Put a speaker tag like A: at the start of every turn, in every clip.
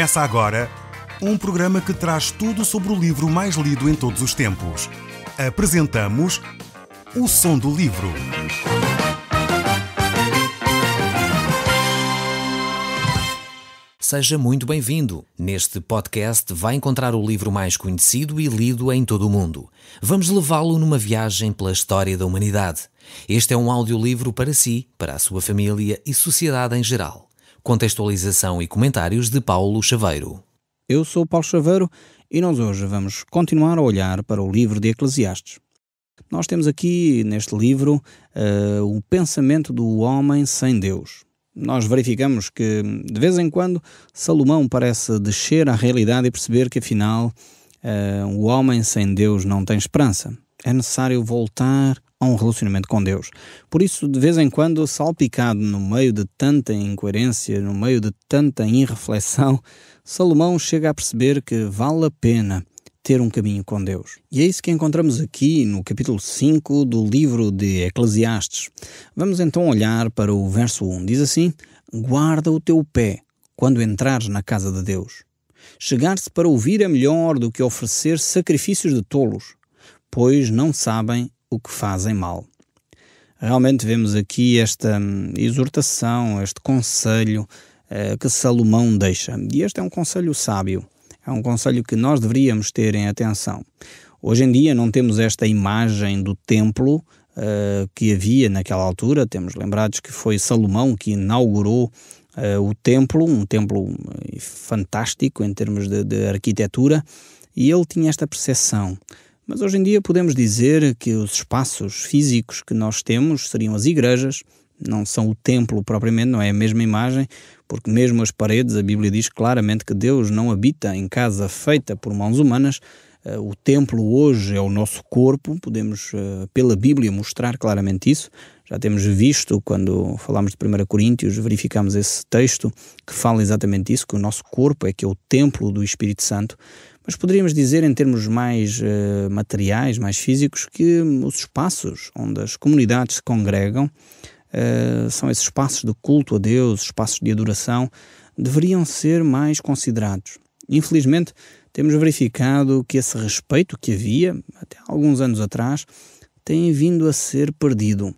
A: Começa agora um programa que traz tudo sobre o livro mais lido em todos os tempos. Apresentamos O Som do Livro.
B: Seja muito bem-vindo. Neste podcast vai encontrar o livro mais conhecido e lido em todo o mundo. Vamos levá-lo numa viagem pela história da humanidade. Este é um audiolivro para si, para a sua família e sociedade em geral. Contextualização e comentários de Paulo Chaveiro.
C: Eu sou Paulo Chaveiro e nós hoje vamos continuar a olhar para o livro de Eclesiastes. Nós temos aqui neste livro o pensamento do homem sem Deus. Nós verificamos que de vez em quando Salomão parece descer à realidade e perceber que afinal o homem sem Deus não tem esperança. É necessário voltar a um relacionamento com Deus. Por isso, de vez em quando, salpicado no meio de tanta incoerência, no meio de tanta irreflexão, Salomão chega a perceber que vale a pena ter um caminho com Deus. E é isso que encontramos aqui no capítulo 5 do livro de Eclesiastes. Vamos então olhar para o verso 1. Diz assim: guarda o teu pé quando entrares na casa de Deus. Chegar-se para ouvir é melhor do que oferecer sacrifícios de tolos, pois não sabem o que fazem mal. Realmente vemos aqui esta exortação, este conselho que Salomão deixa. E este é um conselho sábio. É um conselho que nós deveríamos ter em atenção. Hoje em dia não temos esta imagem do templo que havia naquela altura. Temos lembrados que foi Salomão que inaugurou o templo, um templo fantástico em termos de arquitetura, e ele tinha esta percepção. Mas hoje em dia podemos dizer que os espaços físicos que nós temos seriam as igrejas, não são o templo propriamente, não é a mesma imagem, porque mesmo as paredes, a Bíblia diz claramente que Deus não habita em casa feita por mãos humanas. O templo hoje é o nosso corpo, podemos pela Bíblia mostrar claramente isso. Já temos visto, quando falamos de 1 Coríntios, verificamos esse texto que fala exatamente isso, que o nosso corpo é que é o templo do Espírito Santo. Mas poderíamos dizer, em termos mais materiais, mais físicos, que os espaços onde as comunidades se congregam são esses espaços de culto a Deus, espaços de adoração, deveriam ser mais considerados. Infelizmente, temos verificado que esse respeito que havia, até alguns anos atrás, tem vindo a ser perdido.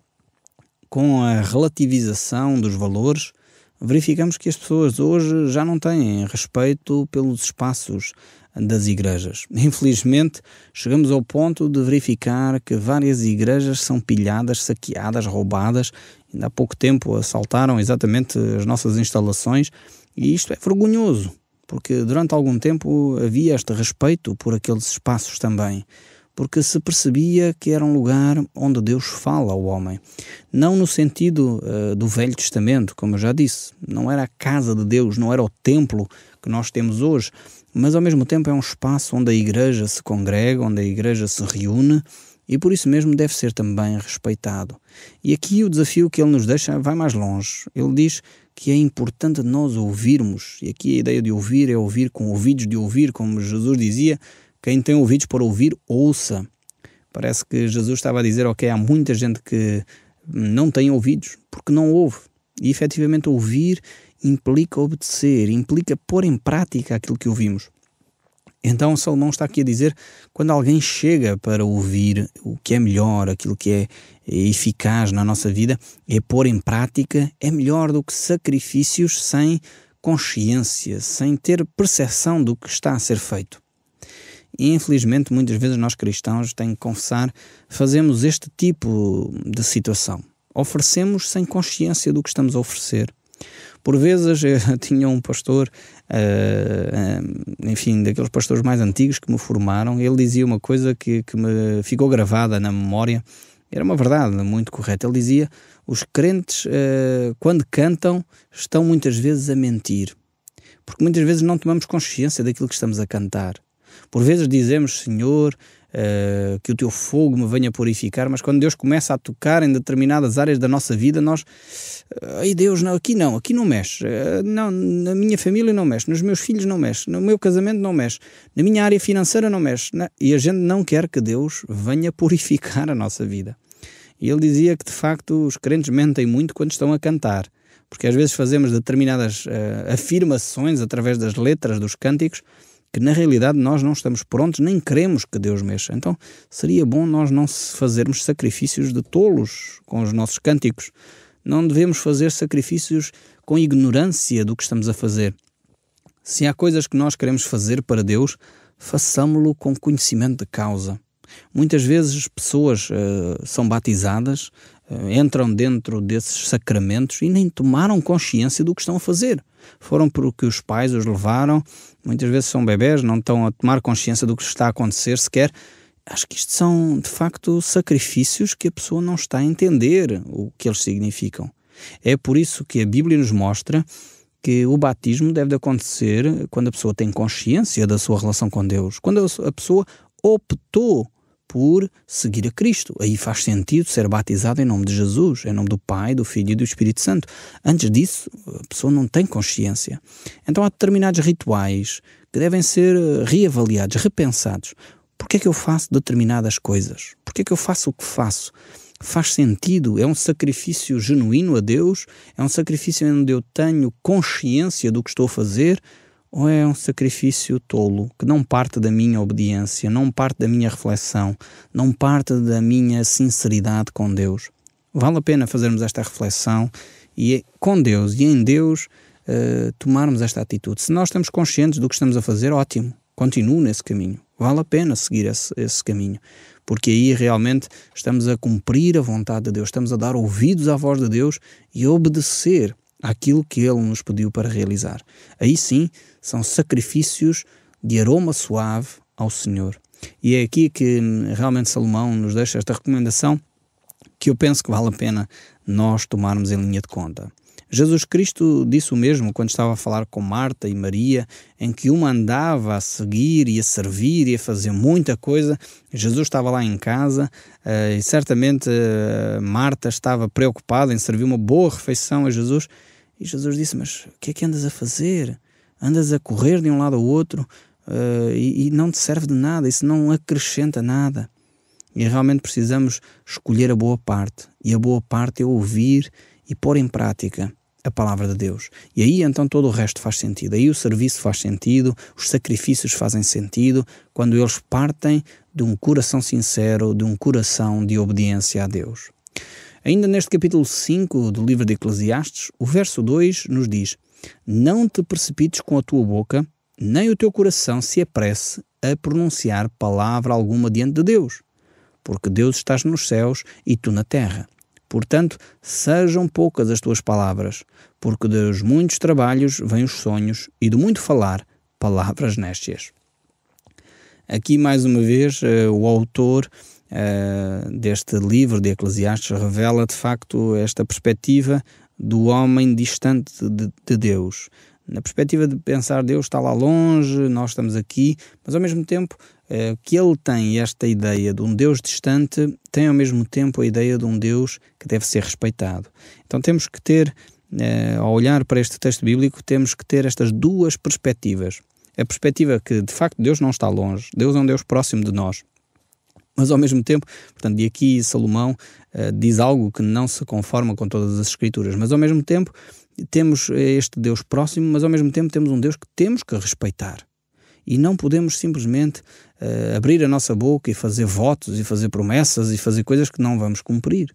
C: Com a relativização dos valores, verificamos que as pessoas hoje já não têm respeito pelos espaços das igrejas. Infelizmente, chegamos ao ponto de verificar que várias igrejas são pilhadas, saqueadas, roubadas. Ainda há pouco tempo assaltaram exatamente as nossas instalações, e isto é vergonhoso, porque durante algum tempo havia este respeito por aqueles espaços também, porque se percebia que era um lugar onde Deus fala ao homem. Não no sentido do Velho Testamento, como eu já disse, não era a casa de Deus, não era o templo que nós temos hoje, mas ao mesmo tempo é um espaço onde a igreja se congrega, onde a igreja se reúne, e por isso mesmo deve ser também respeitado. E aqui o desafio que ele nos deixa vai mais longe. Ele diz que é importante nós ouvirmos, e aqui a ideia de ouvir é ouvir com ouvidos de ouvir, como Jesus dizia: quem tem ouvidos para ouvir, ouça. Parece que Jesus estava a dizer, há muita gente que não tem ouvidos, porque não ouve. E efetivamente ouvir implica obedecer, implica pôr em prática aquilo que ouvimos. Então Salomão está aqui a dizer, quando alguém chega para ouvir o que é melhor, aquilo que é eficaz na nossa vida, é pôr em prática, é melhor do que sacrifícios sem consciência, sem ter percepção do que está a ser feito. E infelizmente muitas vezes nós cristãos, tenho que confessar, fazemos este tipo de situação. Oferecemos sem consciência do que estamos a oferecer. Por vezes eu tinha um pastor, daqueles pastores mais antigos que me formaram, ele dizia uma coisa que me ficou gravada na memória, era uma verdade muito correta. Ele dizia, os crentes quando cantam estão muitas vezes a mentir, porque muitas vezes não tomamos consciência daquilo que estamos a cantar. Por vezes dizemos, Senhor, que o teu fogo me venha purificar, mas quando Deus começa a tocar em determinadas áreas da nossa vida, nós, Deus, não, aqui não mexe, não, na minha família não mexe, nos meus filhos não mexe, no meu casamento não mexe, na minha área financeira não mexe, e a gente não quer que Deus venha purificar a nossa vida. E ele dizia que de facto os crentes mentem muito quando estão a cantar, Porque às vezes fazemos determinadas afirmações através das letras dos cânticos que na realidade nós não estamos prontos, nem queremos que Deus mexa. Então seria bom nós não fazermos sacrifícios de tolos com os nossos cânticos. Não devemos fazer sacrifícios com ignorância do que estamos a fazer. Se há coisas que nós queremos fazer para Deus, façamo-lo com conhecimento de causa. Muitas vezes pessoas são batizadas, entram dentro desses sacramentos e nem tomaram consciência do que estão a fazer. Foram porque os pais os levaram, muitas vezes são bebés, não estão a tomar consciência do que está a acontecer sequer. Acho que isto são, de facto, sacrifícios que a pessoa não está a entender o que eles significam. É por isso que a Bíblia nos mostra que o batismo deve de acontecer quando a pessoa tem consciência da sua relação com Deus, quando a pessoa optou por seguir a Cristo. Aí faz sentido ser batizado em nome de Jesus, em nome do Pai, do Filho e do Espírito Santo. Antes disso, a pessoa não tem consciência. Então há determinados rituais que devem ser reavaliados, repensados. Porquê é que eu faço determinadas coisas? Porquê é que eu faço o que faço? Faz sentido? É um sacrifício genuíno a Deus? É um sacrifício onde eu tenho consciência do que estou a fazer? Ou é um sacrifício tolo, que não parte da minha obediência, não parte da minha reflexão, não parte da minha sinceridade com Deus? Vale a pena fazermos esta reflexão e com Deus e em Deus tomarmos esta atitude. Se nós estamos conscientes do que estamos a fazer, ótimo, continuo nesse caminho. Vale a pena seguir esse caminho, porque aí realmente estamos a cumprir a vontade de Deus, estamos a dar ouvidos à voz de Deus e a obedecer àquilo que Ele nos pediu para realizar. Aí sim, são sacrifícios de aroma suave ao Senhor. E é aqui que realmente Salomão nos deixa esta recomendação que eu penso que vale a pena nós tomarmos em linha de conta. Jesus Cristo disse o mesmo quando estava a falar com Marta e Maria, em que uma andava a seguir e a servir e a fazer muita coisa. Jesus estava lá em casa e certamente Marta estava preocupada em servir uma boa refeição a Jesus. E Jesus disse, mas o que é que andas a fazer? Andas a correr de um lado ao outro e não te serve de nada, isso não acrescenta nada. E realmente precisamos escolher a boa parte. E a boa parte é ouvir e pôr em prática a palavra de Deus. E aí então todo o resto faz sentido. Aí o serviço faz sentido, os sacrifícios fazem sentido, quando eles partem de um coração sincero, de um coração de obediência a Deus. Ainda neste capítulo 5 do livro de Eclesiastes, o verso 2 nos diz: não te precipites com a tua boca, nem o teu coração se apresse a pronunciar palavra alguma diante de Deus, porque Deus está nos céus e tu na terra. Portanto, sejam poucas as tuas palavras, porque dos muitos trabalhos vêm os sonhos e do muito falar, palavras néstias. Aqui, mais uma vez, o autor deste livro de Eclesiastes revela, de facto, esta perspectiva do homem distante de Deus. Na perspectiva de pensar Deus está lá longe, nós estamos aqui, mas ao mesmo tempo que ele tem esta ideia de um Deus distante, tem ao mesmo tempo a ideia de um Deus que deve ser respeitado. Então temos que ter, ao olhar para este texto bíblico, temos que ter estas duas perspectivas. A perspectiva que, de facto, Deus não está longe, Deus é um Deus próximo de nós. Mas ao mesmo tempo, portanto, e aqui Salomão diz algo que não se conforma com todas as Escrituras, mas ao mesmo tempo temos este Deus próximo, mas ao mesmo tempo temos um Deus que temos que respeitar. E não podemos simplesmente abrir a nossa boca e fazer votos e fazer promessas e fazer coisas que não vamos cumprir.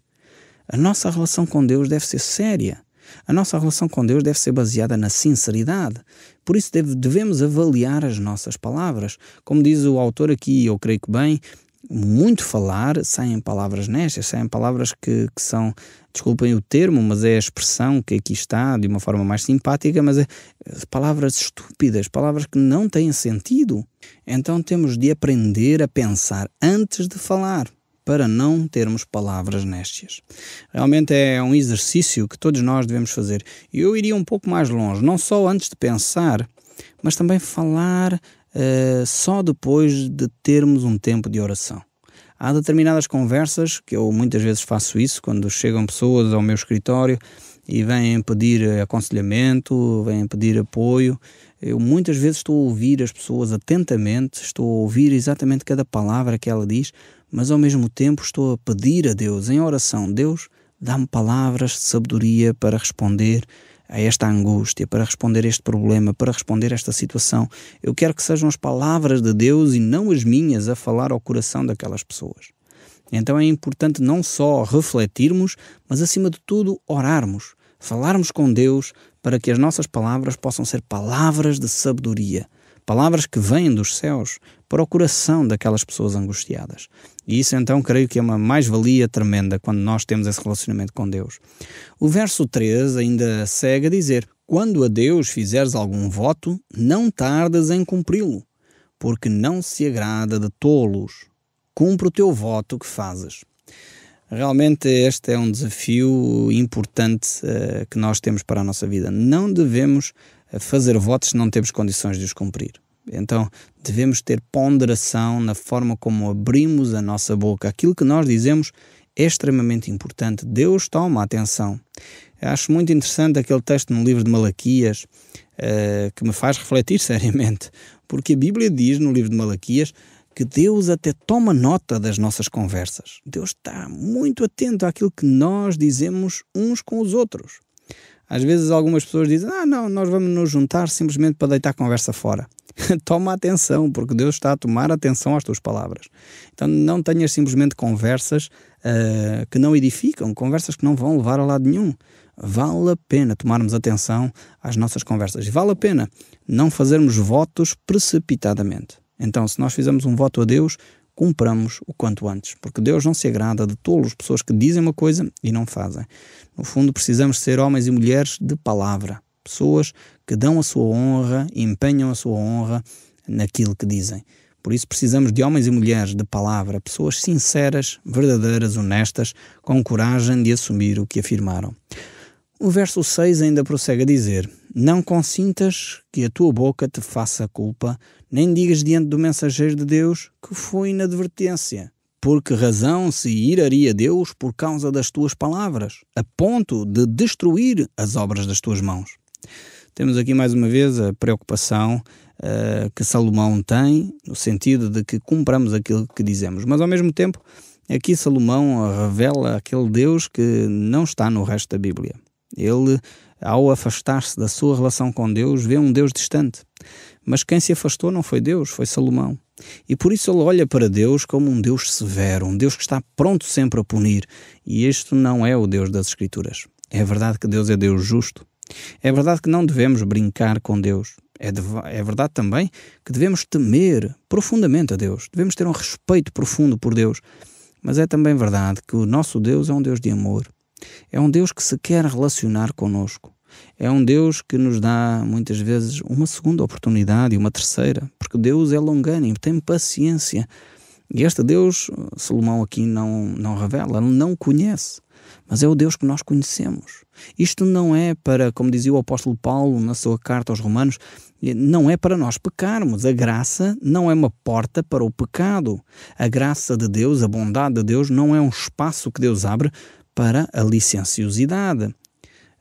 C: A nossa relação com Deus deve ser séria. A nossa relação com Deus deve ser baseada na sinceridade. Por isso devemos avaliar as nossas palavras. Como diz o autor aqui, eu creio que bem, muito falar, saem palavras nestas, saem palavras que são, desculpem o termo, mas é a expressão que aqui está, de uma forma mais simpática, mas é palavras estúpidas, palavras que não têm sentido. Então temos de aprender a pensar antes de falar, para não termos palavras néstias. Realmente é um exercício que todos nós devemos fazer. E eu iria um pouco mais longe, não só antes de pensar, mas também falar só depois de termos um tempo de oração. Há determinadas conversas, que eu muitas vezes faço isso, quando chegam pessoas ao meu escritório e vêm pedir aconselhamento, vêm pedir apoio. Eu muitas vezes estou a ouvir as pessoas atentamente, estou a ouvir exatamente cada palavra que ela diz, mas ao mesmo tempo estou a pedir a Deus, em oração, Deus, dá-me palavras de sabedoria para responder a esta angústia, para responder a este problema, para responder a esta situação. Eu quero que sejam as palavras de Deus e não as minhas a falar ao coração daquelas pessoas. Então é importante não só refletirmos, mas acima de tudo orarmos, falarmos com Deus para que as nossas palavras possam ser palavras de sabedoria, palavras que vêm dos céus para o coração daquelas pessoas angustiadas. E isso então creio que é uma mais-valia tremenda quando nós temos esse relacionamento com Deus. O verso 3 ainda segue a dizer: quando a Deus fizeres algum voto, não tardes em cumpri-lo, porque não se agrada de tolos. Cumpre o teu voto que fazes. Realmente este é um desafio importante que nós temos para a nossa vida. Não devemos fazer votos se não temos condições de os cumprir. Então devemos ter ponderação na forma como abrimos a nossa boca. Aquilo que nós dizemos é extremamente importante. Deus toma atenção. Eu acho muito interessante aquele texto no livro de Malaquias que me faz refletir seriamente, porque a Bíblia diz no livro de Malaquias que Deus até toma nota das nossas conversas. Deus está muito atento àquilo que nós dizemos uns com os outros. Às vezes algumas pessoas dizem: não, nós vamos nos juntar simplesmente para deitar a conversa fora. Toma atenção, porque Deus está a tomar atenção às tuas palavras. Então não tenhas simplesmente conversas que não edificam, conversas que não vão levar a lado nenhum. Vale a pena tomarmos atenção às nossas conversas. E vale a pena não fazermos votos precipitadamente. Então, se nós fizermos um voto a Deus, cumpramos o quanto antes, porque Deus não se agrada de tolos, pessoas que dizem uma coisa e não fazem. No fundo, precisamos ser homens e mulheres de palavra, pessoas que dão a sua honra e empenham a sua honra naquilo que dizem. Por isso precisamos de homens e mulheres de palavra, pessoas sinceras, verdadeiras, honestas, com coragem de assumir o que afirmaram. O verso 6 ainda prossegue a dizer: não consintas que a tua boca te faça culpa, nem digas diante do mensageiro de Deus que foi inadvertência. Por que razão se iraria Deus por causa das tuas palavras, a ponto de destruir as obras das tuas mãos? Temos aqui mais uma vez a preocupação que Salomão tem, no sentido de que cumpramos aquilo que dizemos. Mas ao mesmo tempo, aqui Salomão revela aquele Deus que não está no resto da Bíblia. Ele, ao afastar-se da sua relação com Deus, vê um Deus distante. Mas quem se afastou não foi Deus, foi Salomão. E por isso ele olha para Deus como um Deus severo, um Deus que está pronto sempre a punir. E este não é o Deus das Escrituras. É verdade que Deus é Deus justo. É verdade que não devemos brincar com Deus. É verdade também que devemos temer profundamente a Deus. Devemos ter um respeito profundo por Deus. Mas é também verdade que o nosso Deus é um Deus de amor. É um Deus que se quer relacionar connosco. É um Deus que nos dá, muitas vezes, uma segunda oportunidade e uma terceira, porque Deus é longânimo, tem paciência. E este Deus, Salomão aqui não revela, ele não conhece, mas é o Deus que nós conhecemos. Isto não é para, como dizia o apóstolo Paulo na sua carta aos Romanos, não é para nós pecarmos. A graça não é uma porta para o pecado. A graça de Deus, a bondade de Deus, não é um espaço que Deus abre para a licenciosidade.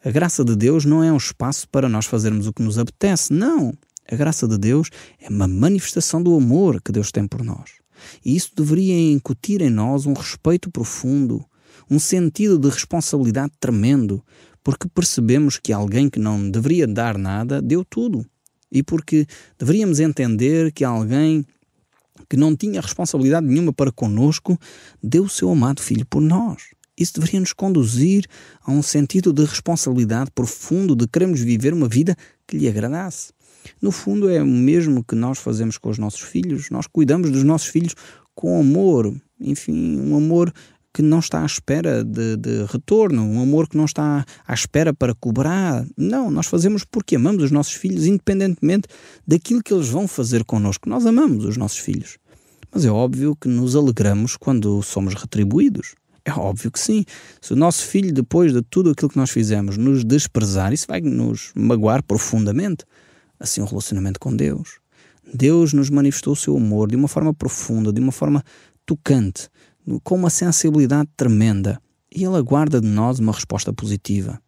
C: A graça de Deus não é um espaço para nós fazermos o que nos apetece, não. A graça de Deus é uma manifestação do amor que Deus tem por nós. E isso deveria incutir em nós um respeito profundo, um sentido de responsabilidade tremendo, porque percebemos que alguém que não deveria dar nada, deu tudo. E porque deveríamos entender que alguém que não tinha responsabilidade nenhuma para conosco, deu o seu amado Filho por nós. Isso deveria nos conduzir a um sentido de responsabilidade profundo, de queremos viver uma vida que lhe agradasse. No fundo é o mesmo que nós fazemos com os nossos filhos. Nós cuidamos dos nossos filhos com amor, enfim, um amor que não está à espera de retorno, um amor que não está à espera para cobrar. Não, nós fazemos porque amamos os nossos filhos, independentemente daquilo que eles vão fazer connosco. Nós amamos os nossos filhos. Mas é óbvio que nos alegramos quando somos retribuídos. É óbvio que sim. Se o nosso filho, depois de tudo aquilo que nós fizemos, nos desprezar, isso vai nos magoar profundamente. Assim, o relacionamento com Deus. Deus nos manifestou o seu amor de uma forma profunda, de uma forma tocante, com uma sensibilidade tremenda. E Ele aguarda de nós uma resposta positiva.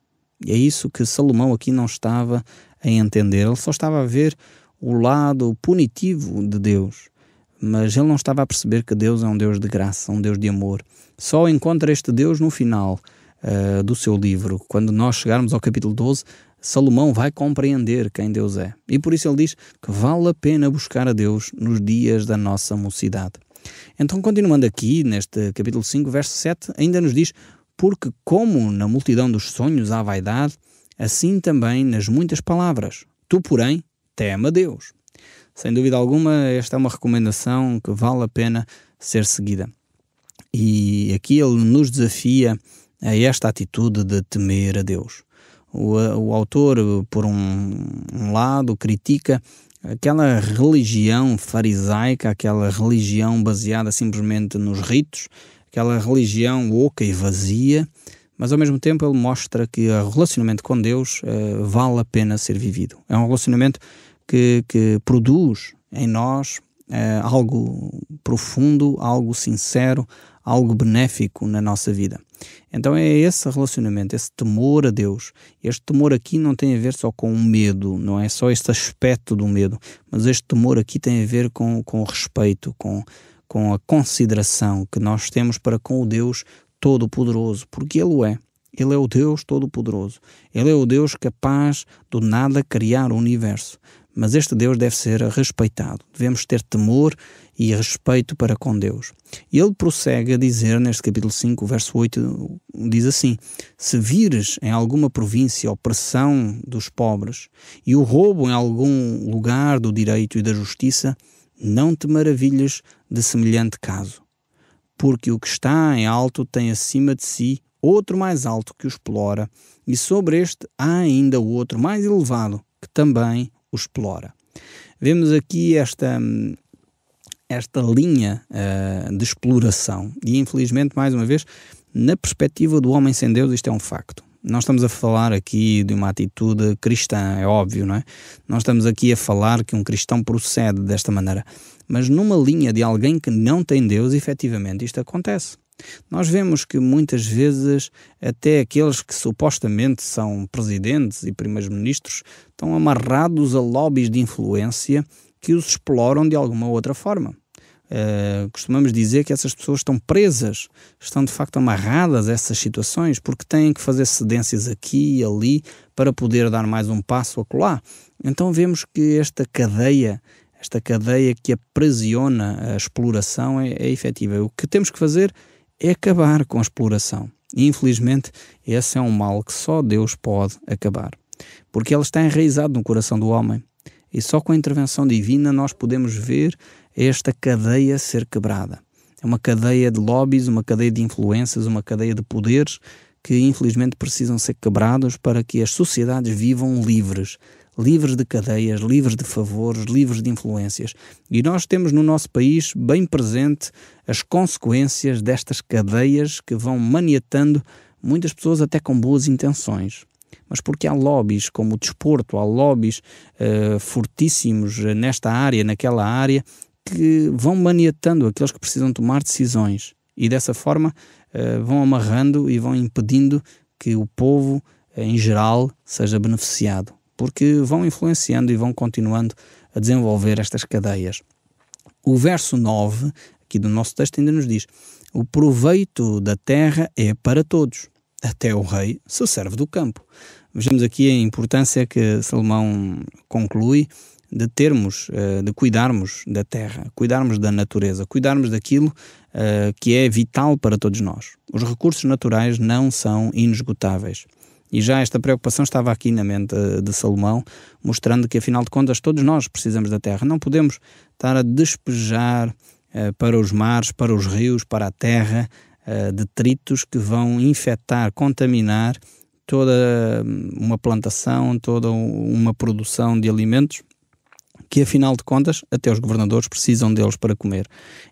C: E é isso que Salomão aqui não estava a entender. Ele só estava a ver o lado punitivo de Deus. Mas ele não estava a perceber que Deus é um Deus de graça, um Deus de amor. Só encontra este Deus no final do seu livro. Quando nós chegarmos ao capítulo 12, Salomão vai compreender quem Deus é. E por isso ele diz que vale a pena buscar a Deus nos dias da nossa mocidade. Então, continuando aqui, neste capítulo 5, verso 7, ainda nos diz: porque como na multidão dos sonhos há vaidade, assim também nas muitas palavras. Tu, porém, teme a Deus. Sem dúvida alguma, esta é uma recomendação que vale a pena ser seguida. E aqui ele nos desafia a esta atitude de temer a Deus. O autor, por um lado, critica aquela religião farisaica, aquela religião baseada simplesmente nos ritos, aquela religião oca e vazia, mas ao mesmo tempo ele mostra que o relacionamento com Deus vale a pena ser vivido. É um relacionamento que produz em nós algo profundo, algo sincero, algo benéfico na nossa vida. Então é esse relacionamento, esse temor a Deus. Este temor aqui não tem a ver só com o medo, não é só este aspecto do medo, mas este temor aqui tem a ver com o respeito, com a consideração que nós temos para com o Deus Todo-Poderoso, porque Ele o é. Ele é o Deus Todo-Poderoso. Ele é o Deus capaz do nada criar o universo. Mas este Deus deve ser respeitado. Devemos ter temor e respeito para com Deus. E ele prossegue a dizer, neste capítulo 5, verso 8, diz assim: se vires em alguma província a opressão dos pobres e o roubo em algum lugar do direito e da justiça, não te maravilhes de semelhante caso. Porque o que está em alto tem acima de si outro mais alto que o explora, e sobre este há ainda o outro mais elevado, que também o explora. Vemos aqui esta linha de exploração e, infelizmente, mais uma vez, na perspectiva do homem sem Deus, isto é um facto. Nós estamos a falar aqui de uma atitude cristã, é óbvio, não é? Nós estamos aqui a falar que um cristão procede desta maneira, mas numa linha de alguém que não tem Deus, efetivamente, isto acontece. Nós vemos que muitas vezes até aqueles que supostamente são presidentes e primeiros-ministros estão amarrados a lobbies de influência que os exploram de alguma outra forma. Costumamos dizer que essas pessoas estão presas, estão de facto amarradas a essas situações porque têm que fazer cedências aqui e ali para poder dar mais um passo acolá. Então vemos que esta cadeia que aprisiona a exploração é efetiva. O que temos que fazer é acabar com a exploração. E, infelizmente, esse é um mal que só Deus pode acabar. Porque ele está enraizado no coração do homem. E só com a intervenção divina nós podemos ver esta cadeia ser quebrada. É uma cadeia de lobbies, uma cadeia de influências, uma cadeia de poderes que, infelizmente, precisam ser quebrados para que as sociedades vivam livres de cadeias, livres de favores, livres de influências. E nós temos no nosso país bem presente as consequências destas cadeias que vão maniatando muitas pessoas até com boas intenções. Mas porque há lobbies como o desporto, há lobbies fortíssimos nesta área, naquela área, que vão maniatando aqueles que precisam tomar decisões. E dessa forma vão amarrando e vão impedindo que o povo, em geral, seja beneficiado. Porque vão influenciando e vão continuando a desenvolver estas cadeias. O verso 9, aqui do nosso texto, ainda nos diz: o proveito da terra é para todos, até o rei se serve do campo. Vejamos aqui a importância que Salomão conclui de cuidarmos da terra, cuidarmos da natureza, cuidarmos daquilo que é vital para todos nós. Os recursos naturais não são inesgotáveis. E já esta preocupação estava aqui na mente de Salomão, mostrando que, afinal de contas, todos nós precisamos da terra. Não podemos estar a despejar para os mares, para os rios, para a terra, detritos que vão infectar, contaminar toda uma plantação, toda uma produção de alimentos, que, afinal de contas, até os governadores precisam deles para comer.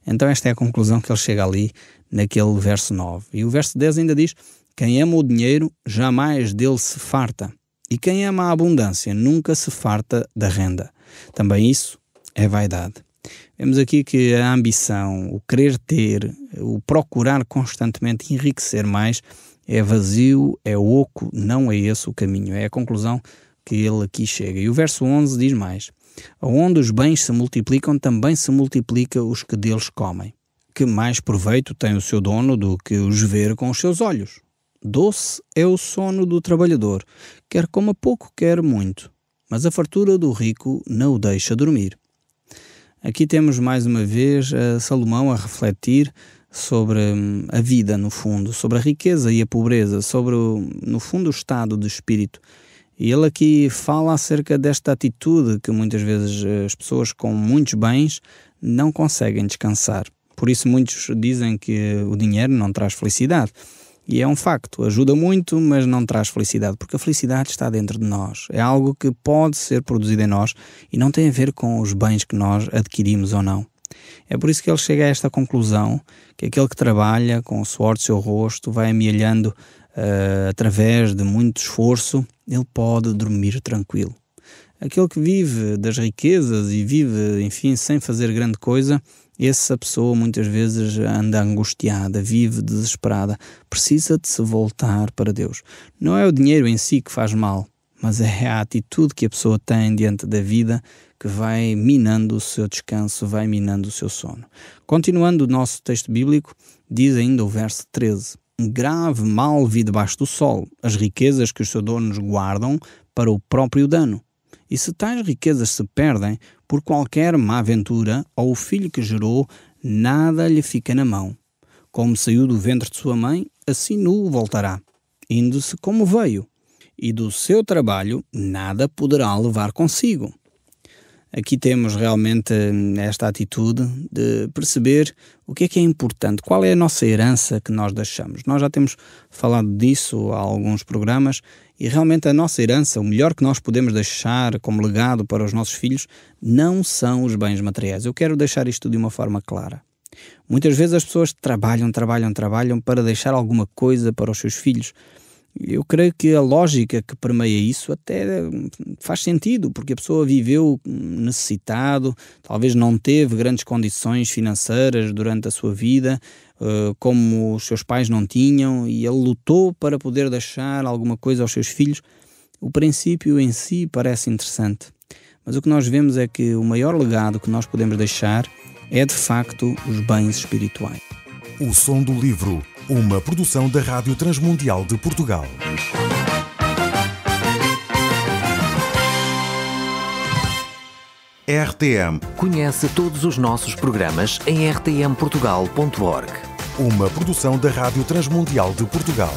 C: Então esta é a conclusão que ele chega ali naquele verso 9. E o verso 10 ainda diz: quem ama o dinheiro jamais dele se farta, e quem ama a abundância nunca se farta da renda. Também isso é vaidade. Vemos aqui que a ambição, o querer ter, o procurar constantemente enriquecer mais é vazio, é oco, não é esse o caminho. É a conclusão que ele aqui chega. E o verso 11 diz mais: onde os bens se multiplicam, também se multiplica os que deles comem. Que mais proveito tem o seu dono do que os ver com os seus olhos? Doce é o sono do trabalhador, quer coma pouco, quer muito, mas a fartura do rico não o deixa dormir. Aqui temos mais uma vez Salomão a refletir sobre a vida, no fundo, sobre a riqueza e a pobreza, sobre, no fundo, o estado de espírito. E ele aqui fala acerca desta atitude que muitas vezes as pessoas com muitos bens não conseguem descansar. Por isso muitos dizem que o dinheiro não traz felicidade. E é um facto, ajuda muito, mas não traz felicidade, porque a felicidade está dentro de nós. É algo que pode ser produzido em nós e não tem a ver com os bens que nós adquirimos ou não. É por isso que ele chega a esta conclusão, que aquele que trabalha com o suor do seu rosto, vai amealhando através de muito esforço, ele pode dormir tranquilo. Aquele que vive das riquezas e vive, enfim, sem fazer grande coisa, essa pessoa muitas vezes anda angustiada, vive desesperada, precisa de se voltar para Deus. Não é o dinheiro em si que faz mal, mas é a atitude que a pessoa tem diante da vida que vai minando o seu descanso, vai minando o seu sono. Continuando o nosso texto bíblico, diz ainda o verso 13: grave mal vi debaixo do sol, as riquezas que os seus donos guardam para o próprio dano. E se tais riquezas se perdem por qualquer má aventura, ou o filho que gerou, nada lhe fica na mão. Como saiu do ventre de sua mãe, assim nu voltará, indo-se como veio, e do seu trabalho nada poderá levar consigo. Aqui temos realmente esta atitude de perceber o que é importante, qual é a nossa herança que nós deixamos. Nós já temos falado disso há alguns programas e realmente a nossa herança, o melhor que nós podemos deixar como legado para os nossos filhos, não são os bens materiais. Eu quero deixar isto de uma forma clara. Muitas vezes as pessoas trabalham para deixar alguma coisa para os seus filhos. Eu creio que a lógica que permeia isso até faz sentido, porque a pessoa viveu necessitado, talvez não teve grandes condições financeiras durante a sua vida, como os seus pais não tinham, e ele lutou para poder deixar alguma coisa aos seus filhos. O princípio em si parece interessante, mas o que nós vemos é que o maior legado que nós podemos deixar é de facto os bens espirituais.
A: O Som do Livro, uma produção da Rádio Transmundial de Portugal. RTM.
B: Conhece todos os nossos programas em rtmportugal.org.
A: Uma produção da Rádio Transmundial de Portugal.